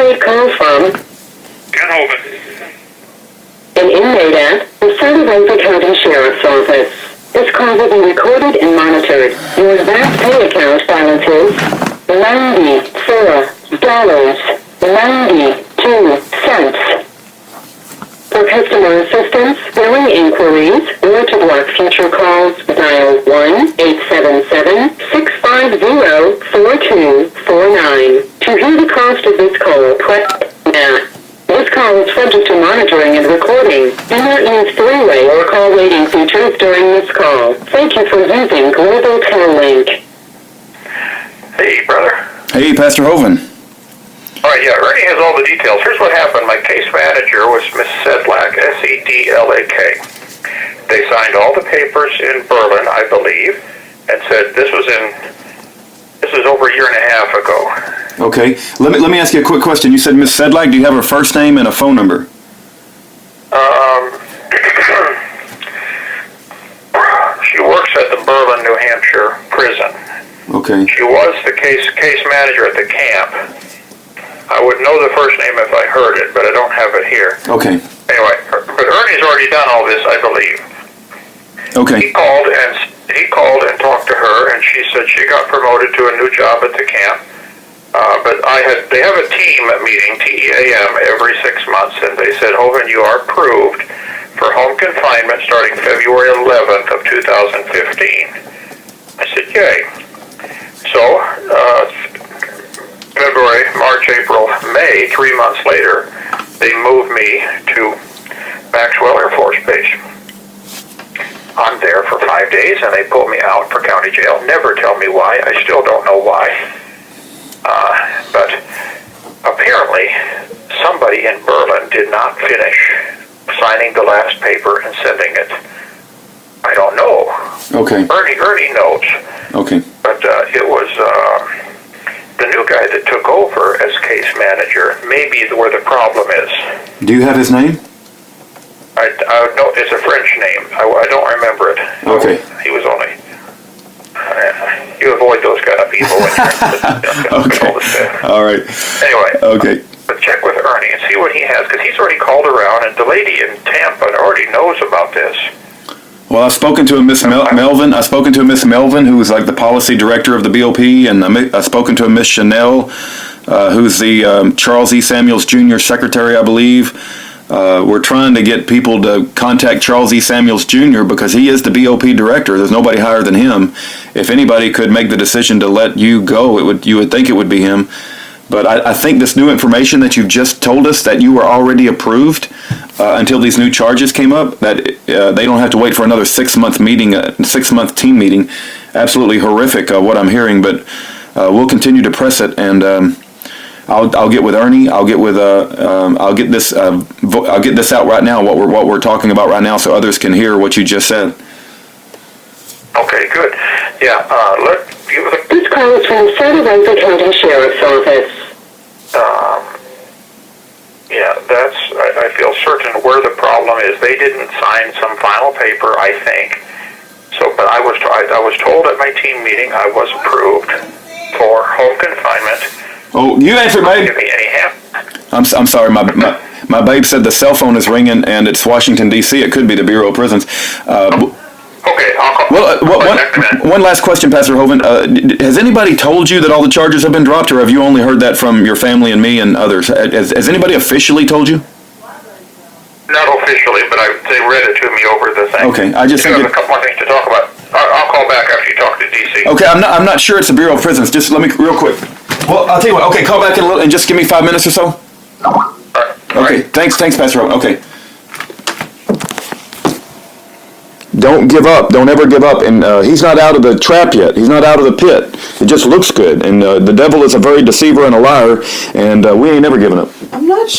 inmate call from Kent Hovind. an inmate at the Santa Rosa County Sheriff's Office. This call will be recorded and monitored. Your back pay account balance is $94.92. For customer assistance, billing inquiries, or to block future calls, dial 1-877-650-4249. To hear the cost of this call, press now. This call is subject to monitoring and recording. Do not use three-way or call waiting features during this call. Thank you for using Global Link. Hey, brother. Hey, Pastor Hovind. All right, yeah, Ernie has all the details. Here's what happened. My case manager was Miss Sedlak, S-E-D-L-A-K. They signed all the papers in Berlin, I believe, and said this was over a year and a half ago. Okay, let me ask you a quick question. You said Miss Sedlak. Do you have her first name and a phone number? She works at the Berlin, New Hampshire prison. Okay. She was the case manager at the camp. I would know the first name if I heard it, but I don't have it here. Okay. Anyway, but Ernie's already done all this, I believe. Okay. He called and talked to her, and she said she got promoted to a new job at the camp. But they have a team meeting, TEAM, every 6 months, and they said, Hovind, you are approved for home confinement starting February 11th of 2015. I said, yay. So, February, March, April, May, 3 months later, they moved me to Maxwell Air Force Base. I'm there for 5 days, and they pull me out for county jail. Never tell me why. I still don't know why. But apparently, somebody in Berlin did not finish signing the last paper and sending it. I don't know. Okay. Ernie knows. Okay. But it was the new guy that took over as case manager, maybe where the problem is. Do you have his name? I know it's a French name. I don't remember it. Okay. He was only... you avoid those kind of people. Okay. All right. Anyway. Okay. But check with Ernie and see what he has, because he's already called around, and the lady in Tampa already knows about this. Well, I've spoken to a Miss Melvin. I've spoken to a Miss Melvin, who is like the policy director of the BOP, and I've spoken to a Miss Chanel, who's the Charles E. Samuels Jr. secretary, I believe. We're trying to get people to contact Charles E. Samuels Jr. because he is the BOP director. There's nobody higher than him. If anybody could make the decision to let you go, you would think it would be him. But I think this new information that you've just told us, that you were already approved until these new charges came up, that they don't have to wait for another 6-month meeting, 6-month team meeting. Absolutely horrific what I'm hearing, but we'll continue to press it, and I'll get with Ernie. I'll get this out right now. What we're talking about right now, so others can hear what you just said. Okay, good. Yeah. This call is from Santa Rosa County Sheriff's Office. Yeah, I feel certain where the problem is. They didn't sign some final paper, I think. So, but I was told at my team meeting I was approved for home confinement. Oh, you answered, babe. Give me any help. I'm sorry, my babe said the cell phone is ringing and it's Washington D.C. It could be the Bureau of Prisons. Okay, I'll call. Well, one last question, Pastor Hovind. Has anybody told you that all the charges have been dropped, or have you only heard that from your family and me and others? Has anybody officially told you? Not officially, but they read it to me over the thing. Okay, I just think a couple more things to talk about. I'll call back after you talk to DC. Okay, I'm not sure it's the Bureau of Prisons. Just let me real quick. Well, I'll tell you what. Okay, call back in a little and just give me 5 minutes or so. All Okay, right. thanks, Pastor Hovind. Okay. Don't give up. Don't ever give up. And he's not out of the trap yet. He's not out of the pit. It just looks good. And the devil is a very deceiver and a liar. And we ain't never giving up. I'm not sure.